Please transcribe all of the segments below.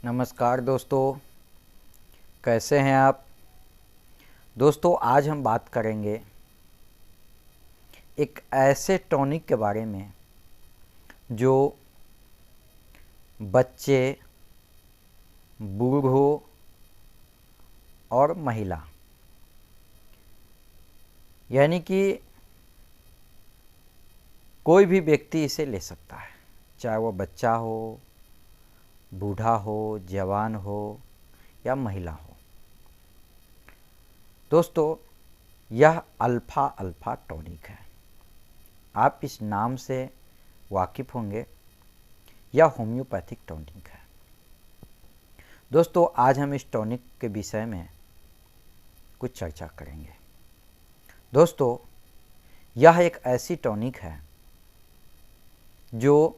नमस्कार दोस्तों, कैसे हैं आप। दोस्तों आज हम बात करेंगे एक ऐसे टॉनिक के बारे में जो बच्चे, बूढ़ों और महिला यानी कि कोई भी व्यक्ति इसे ले सकता है, चाहे वो बच्चा हो, बूढ़ा हो, जवान हो या महिला हो। दोस्तों यह अल्फ़ा अल्फ़ा टॉनिक है। आप इस नाम से वाकिफ़ होंगे, यह होम्योपैथिक टॉनिक है। दोस्तों आज हम इस टॉनिक के विषय में कुछ चर्चा करेंगे। दोस्तों यह एक ऐसी टॉनिक है जो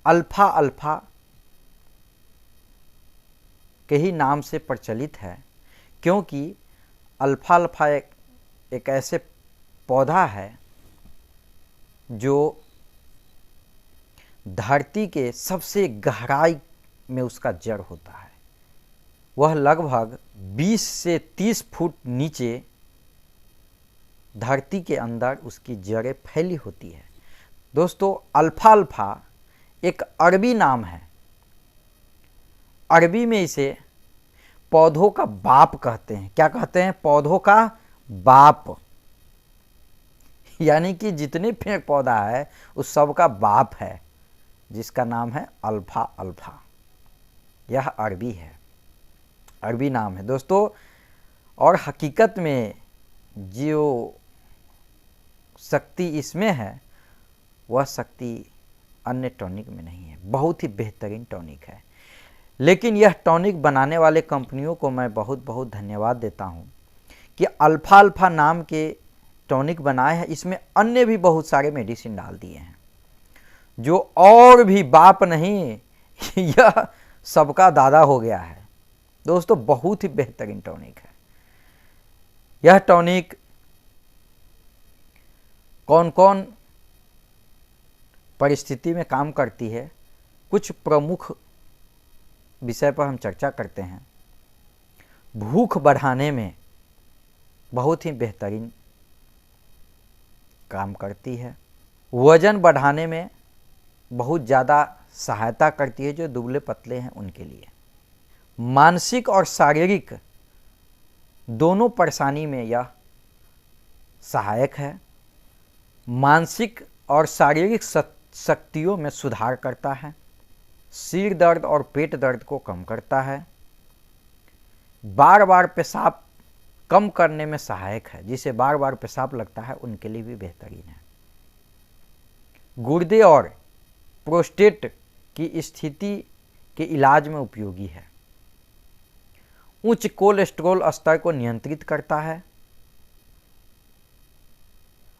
अल्फ़ा अल्फ़ा के ही नाम से प्रचलित है, क्योंकि अल्फ़ा अल्फ़ा एक ऐसे पौधा है जो धरती के सबसे गहराई में उसका जड़ होता है। वह लगभग 20 से 30 फुट नीचे धरती के अंदर उसकी जड़ें फैली होती है। दोस्तों अल्फ़ा अल्फ़ा एक अरबी नाम है। अरबी में इसे पौधों का बाप कहते हैं। क्या कहते हैं? पौधों का बाप, यानी कि जितने पेड़ पौधा है उस सब का बाप है, जिसका नाम है अल्फ़ा अल्फ़ा। यह अरबी है, अरबी नाम है दोस्तों। और हकीकत में जो शक्ति इसमें है वह शक्ति अन्य टॉनिक में नहीं है। बहुत ही बेहतरीन टॉनिक है। लेकिन यह टॉनिक बनाने वाले कंपनियों को मैं बहुत बहुत धन्यवाद देता हूं कि अल्फ़ा अल्फ़ा नाम के टॉनिक बनाए हैं। इसमें अन्य भी बहुत सारे मेडिसिन डाल दिए हैं जो और भी बाप नहीं यह सबका दादा हो गया है। दोस्तों बहुत ही बेहतरीन टॉनिक है। यह टॉनिक कौन कौन परिस्थिति में काम करती है, कुछ प्रमुख विषय पर हम चर्चा करते हैं। भूख बढ़ाने में बहुत ही बेहतरीन काम करती है। वजन बढ़ाने में बहुत ज़्यादा सहायता करती है, जो दुबले पतले हैं उनके लिए। मानसिक और शारीरिक दोनों परेशानी में यह सहायक है। मानसिक और शारीरिक शक्तियों में सुधार करता है। सिर दर्द और पेट दर्द को कम करता है। बार बार पेशाब कम करने में सहायक है। जिसे बार बार पेशाब लगता है उनके लिए भी बेहतरीन है। गुर्दे और प्रोस्टेट की स्थिति के इलाज में उपयोगी है। उच्च कोलेस्ट्रॉल स्तर को नियंत्रित करता है।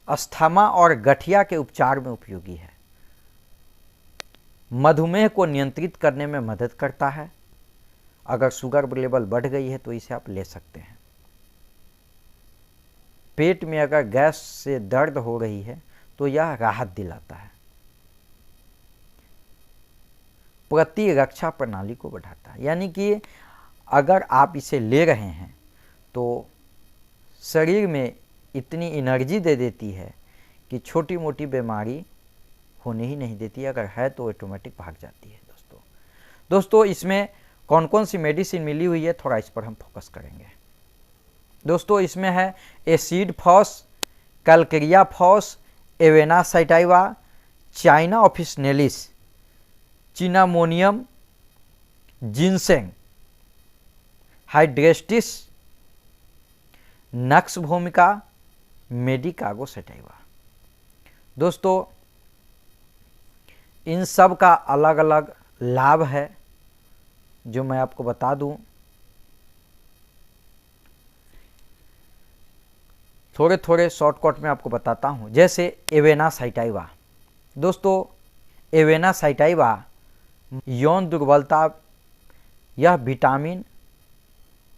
अस्थमा और गठिया के उपचार में उपयोगी है। मधुमेह को नियंत्रित करने में मदद करता है। अगर शुगर लेवल बढ़ गई है तो इसे आप ले सकते हैं। पेट में अगर गैस से दर्द हो रही है तो यह राहत दिलाता है। प्रतिरक्षा प्रणाली को बढ़ाता है, यानी कि अगर आप इसे ले रहे हैं तो शरीर में इतनी एनर्जी दे देती है कि छोटी मोटी बीमारी होने ही नहीं देती। अगर है तो ऑटोमेटिक भाग जाती है। दोस्तों इसमें कौन कौन सी मेडिसिन मिली हुई है, थोड़ा इस पर हम फोकस करेंगे। दोस्तों इसमें है acid phos, calcarea phos, avena sativa, china officinalis, cinnamomum, ginseng, hydrastis, nux vomica, medicago sativa. दोस्तों इन सब का अलग अलग लाभ है जो मैं आपको बता दूं। थोड़े थोड़े शॉर्टकट में आपको बताता हूं। जैसे एवेना सैटाइवा। दोस्तों एवेना सैटाइवा यौन दुर्बलता, यह विटामिन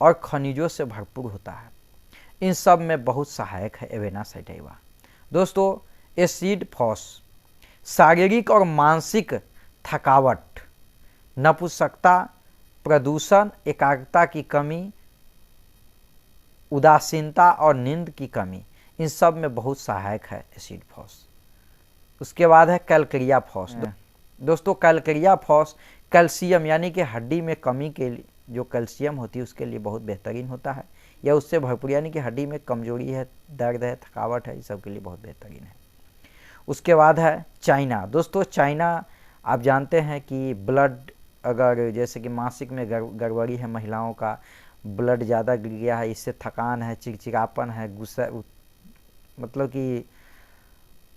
और खनिजों से भरपूर होता है। इन सब में बहुत सहायक है एवेना सैटाइवा। दोस्तों एसिड फॉस शारीरिक और मानसिक थकावट, नपुंसकता, प्रदूषण, एकाग्रता की कमी, उदासीनता और नींद की कमी, इन सब में बहुत सहायक है एसिड फॉस। उसके बाद है कैलकेरिया फॉस। दोस्तों कैलकेरिया फॉस कैल्शियम यानी कि हड्डी में कमी के लिए, जो कैल्शियम होती है उसके लिए बहुत बेहतरीन होता है, या उससे भरपूर, यानी कि हड्डी में कमजोरी है, दर्द है, थकावट है, इस सब के लिए बहुत बेहतरीन है। उसके बाद है चाइना। दोस्तों चाइना आप जानते हैं कि ब्लड, अगर जैसे कि मासिक में गड़बड़ी है, महिलाओं का ब्लड ज़्यादा गिर गया है, इससे थकान है, चिड़चिड़ापन है, गुस्सा, मतलब कि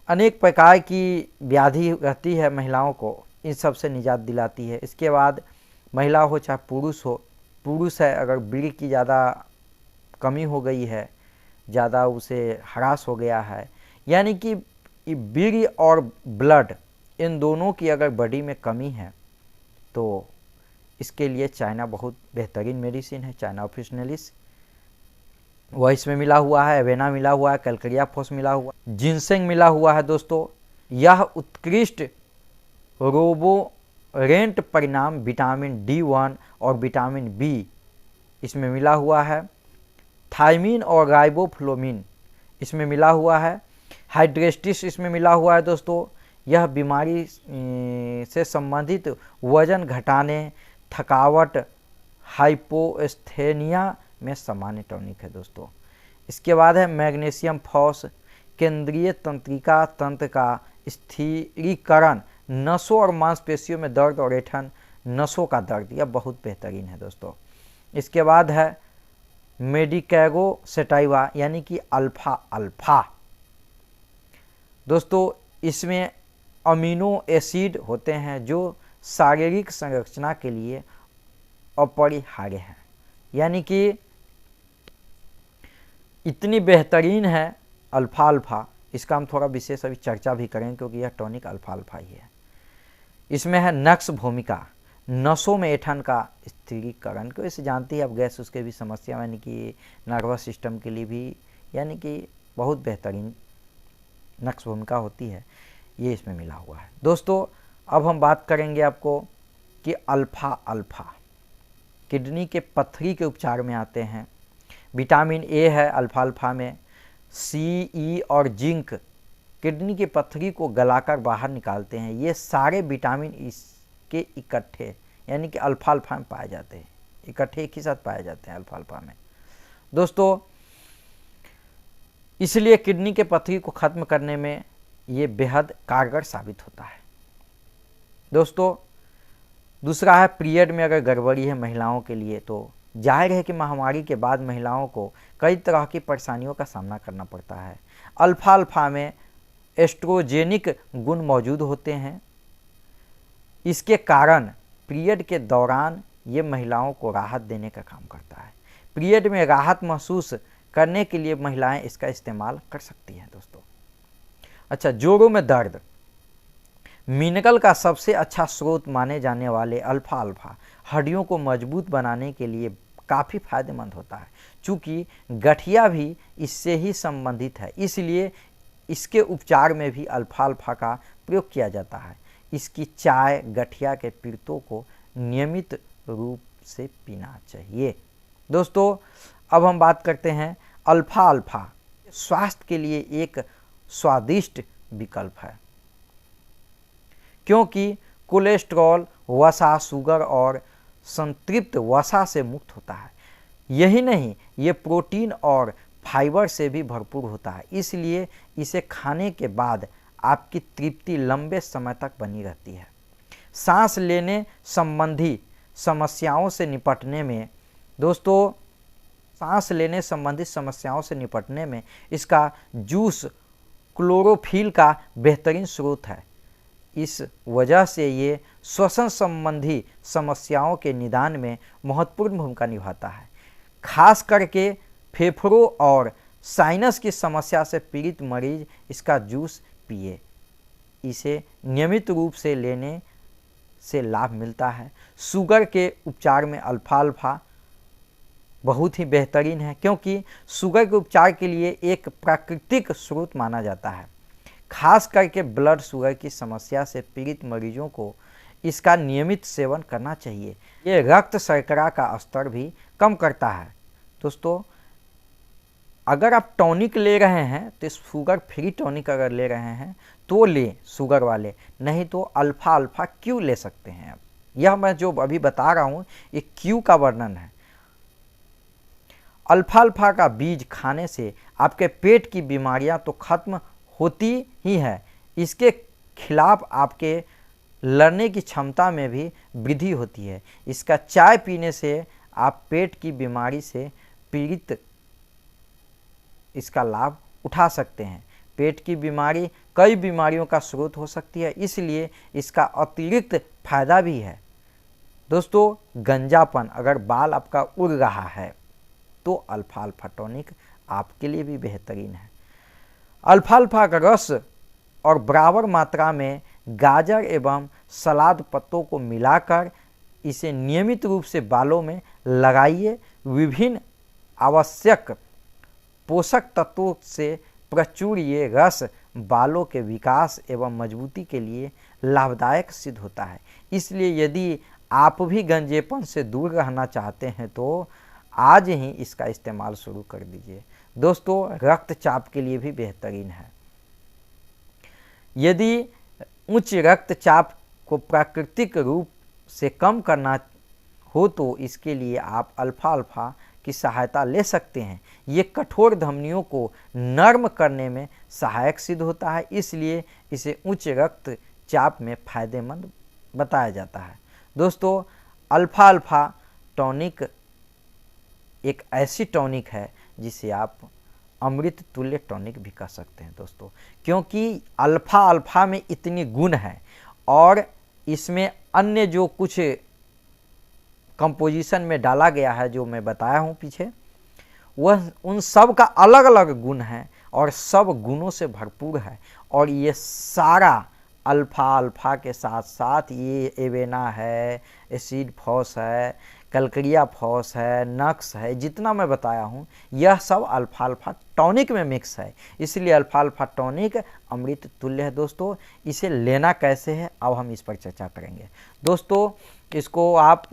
अनेक प्रकार की व्याधि रहती है महिलाओं को, इन सब से निजात दिलाती है। इसके बाद महिला हो चाहे पुरुष हो, पुरुष है अगर बीड़ी की ज़्यादा कमी हो गई है, ज़्यादा उसे हरास हो गया है, यानी कि बीड़ी और ब्लड इन दोनों की अगर बॉडी में कमी है तो इसके लिए चाइना बहुत बेहतरीन मेडिसिन है, चाइना ऑफिशियलिस। वह इसमें मिला हुआ है, एवेना मिला हुआ है, कैलकेरिया फॉस मिला हुआ, जिनसेंग मिला हुआ है। दोस्तों यह उत्कृष्ट रोबोरेंट परिणाम विटामिन D1 और विटामिन B इसमें मिला हुआ है, थायमिन और राइबोफ्लोविन इसमें मिला हुआ है, हाइड्रेस्टिस इसमें मिला हुआ है। दोस्तों यह बीमारी से संबंधित वजन घटाने, थकावट, हाइपोस्थेनिया में सामान्य टॉनिक है। दोस्तों इसके बाद है मैग्नीशियम फॉस, केंद्रीय तंत्रिका तंत्र का स्थिरीकरण, नसों और मांसपेशियों में दर्द और ऐंठन, नसों का दर्द, यह बहुत बेहतरीन है। दोस्तों इसके बाद है मेडिकैगो सेटाइवा यानी कि अल्फा अल्फा। दोस्तों इसमें अमीनो एसिड होते हैं जो शारीरिक संरचना के लिए अपरिहार्य हैं, यानी कि इतनी बेहतरीन है अल्फा अल्फा, इसका हम थोड़ा विशेष अभी चर्चा भी करेंगे क्योंकि यह टॉनिक अल्फा अल्फा ही है। इसमें है नक्स भूमिका, नसों में ऐंठन का स्थिरीकरण, क्यों इसे जानती है अब गैस उसके भी समस्या, यानी कि नर्वस सिस्टम के लिए भी, यानी कि बहुत बेहतरीन नक्स भूमिका होती है, ये इसमें मिला हुआ है। दोस्तों अब हम बात करेंगे आपको कि अल्फा अल्फा किडनी के पत्थरी के उपचार में आते हैं। विटामिन ए है अल्फा अल्फा में, सी, ई और जिंक किडनी की पत्थरी को गलाकर बाहर निकालते हैं। ये सारे विटामिन इसके इकट्ठे यानी कि अल्फा अल्फा में पाए जाते हैं, इकट्ठे एक ही साथ पाए जाते हैं अल्फा अल्फा में। दोस्तों इसलिए किडनी के पत्थरी को ख़त्म करने में ये बेहद कारगर साबित होता है। दोस्तों दूसरा है पीरियड में अगर गड़बड़ी है महिलाओं के लिए, तो जाहिर है कि महामारी के बाद महिलाओं को कई तरह की परेशानियों का सामना करना पड़ता है। अल्फा अल्फा में एस्ट्रोजेनिक गुण मौजूद होते हैं, इसके कारण पीरियड के दौरान ये महिलाओं को राहत देने का काम करता है। पीरियड में राहत महसूस करने के लिए महिलाएं इसका इस्तेमाल कर सकती हैं। दोस्तों अच्छा, जोड़ों में दर्द, मिनरल का सबसे अच्छा स्रोत माने जाने वाले अल्फा अल्फा हड्डियों को मजबूत बनाने के लिए काफ़ी फायदेमंद होता है। चूँकि गठिया भी इससे ही संबंधित है, इसलिए इसके उपचार में भी अल्फा अल्फा का प्रयोग किया जाता है। इसकी चाय गठिया के पीड़ितों को नियमित रूप से पीना चाहिए। दोस्तों अब हम बात करते हैं अल्फा अल्फा स्वास्थ्य के लिए एक स्वादिष्ट विकल्प है, क्योंकि कोलेस्ट्रॉल, वसा, शुगर और संतृप्त वसा से मुक्त होता है। यही नहीं, ये प्रोटीन और फाइबर से भी भरपूर होता है, इसलिए इसे खाने के बाद आपकी तृप्ति लंबे समय तक बनी रहती है। सांस लेने संबंधी समस्याओं से निपटने में, दोस्तों सांस लेने संबंधी समस्याओं से निपटने में इसका जूस क्लोरोफिल का बेहतरीन स्रोत है। इस वजह से ये श्वसन संबंधी समस्याओं के निदान में महत्वपूर्ण भूमिका निभाता है। खास करके फेफड़ों और साइनस की समस्या से पीड़ित मरीज इसका जूस पिए। इसे नियमित रूप से लेने से लाभ मिलता है। शुगर के उपचार में अल्फा अल्फा बहुत ही बेहतरीन है, क्योंकि शुगर के उपचार के लिए एक प्राकृतिक स्रोत माना जाता है। खास करके ब्लड शुगर की समस्या से पीड़ित मरीजों को इसका नियमित सेवन करना चाहिए। ये रक्त शर्करा का स्तर भी कम करता है। दोस्तों, अगर आप टॉनिक ले रहे हैं तो शुगर फ्री टॉनिक अगर ले रहे हैं तो ले शुगर वाले, नहीं तो अल्फा अल्फा क्यू ले सकते हैं आप। यह मैं जो अभी बता रहा हूँ ये क्यू का वर्णन है। अल्फा अल्फा का बीज खाने से आपके पेट की बीमारियां तो खत्म होती ही है, इसके खिलाफ आपके लड़ने की क्षमता में भी वृद्धि होती है। इसका चाय पीने से आप पेट की बीमारी से पीड़ित इसका लाभ उठा सकते हैं। पेट की बीमारी कई बीमारियों का स्रोत हो सकती है, इसलिए इसका अतिरिक्त फायदा भी है। दोस्तों, गंजापन, अगर बाल आपका उड़ रहा है तो अल्फा अल्फा टॉनिक आपके लिए भी बेहतरीन है। अल्फा अल्फा का रस और बराबर मात्रा में गाजर एवं सलाद पत्तों को मिलाकर इसे नियमित रूप से बालों में लगाइए। विभिन्न आवश्यक पोषक तत्वों से प्रचुर ये रस बालों के विकास एवं मजबूती के लिए लाभदायक सिद्ध होता है। इसलिए यदि आप भी गंजेपन से दूर रहना चाहते हैं तो आज ही इसका इस्तेमाल शुरू कर दीजिए। दोस्तों, रक्तचाप के लिए भी बेहतरीन है। यदि उच्च रक्तचाप को प्राकृतिक रूप से कम करना हो तो इसके लिए आप अल्फा अल्फा की सहायता ले सकते हैं। ये कठोर धमनियों को नर्म करने में सहायक सिद्ध होता है, इसलिए इसे उच्च रक्तचाप में फायदेमंद बताया जाता है। दोस्तों, अल्फा अल्फा टॉनिक एक ऐसी टॉनिक है जिसे आप अमृत तुल्य टॉनिक भी कह सकते हैं दोस्तों, क्योंकि अल्फा अल्फा में इतनी गुण है और इसमें अन्य जो कुछ कंपोजिशन में डाला गया है जो मैं बताया हूँ पीछे, वह उन सब का अलग अलग गुण है और सब गुणों से भरपूर है। और ये सारा अल्फा अल्फा के साथ साथ ये एवेना है, एसिड फॉस है, कलकरिया फॉस है, नक्स है, जितना मैं बताया हूँ यह सब अल्फा अल्फा टॉनिक में मिक्स है, इसलिए अल्फा अल्फा टॉनिक अमृत तुल्य है। दोस्तों, इसे लेना कैसे है अब हम इस पर चर्चा करेंगे। दोस्तों, इसको आप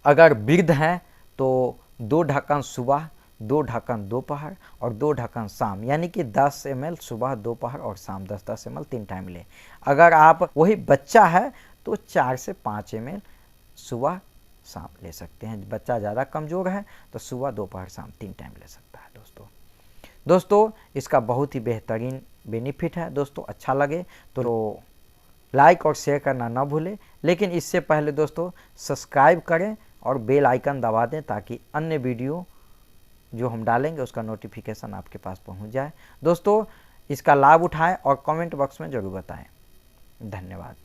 अगर वृद्ध हैं तो 2 ढक्कन सुबह, 2 ढक्कन दोपहर और 2 ढक्कन शाम, यानी कि 10 ml सुबह, दोपहर और शाम 10-10 ml 3 टाइम लें। अगर आप वही बच्चा है तो 4 से 5 ml सुबह शाम ले सकते हैं। बच्चा ज़्यादा कमज़ोर है तो सुबह, दोपहर, शाम 3 टाइम ले सकता है। दोस्तों, इसका बहुत ही बेहतरीन बेनिफिट है। दोस्तों, अच्छा लगे तो लाइक और शेयर करना ना भूलें, लेकिन इससे पहले दोस्तों सब्सक्राइब करें और बेल आइकन दबा दें ताकि अन्य वीडियो जो हम डालेंगे उसका नोटिफिकेशन आपके पास पहुंच जाए। दोस्तों, इसका लाभ उठाएं और कमेंट बॉक्स में ज़रूर बताएं। धन्यवाद।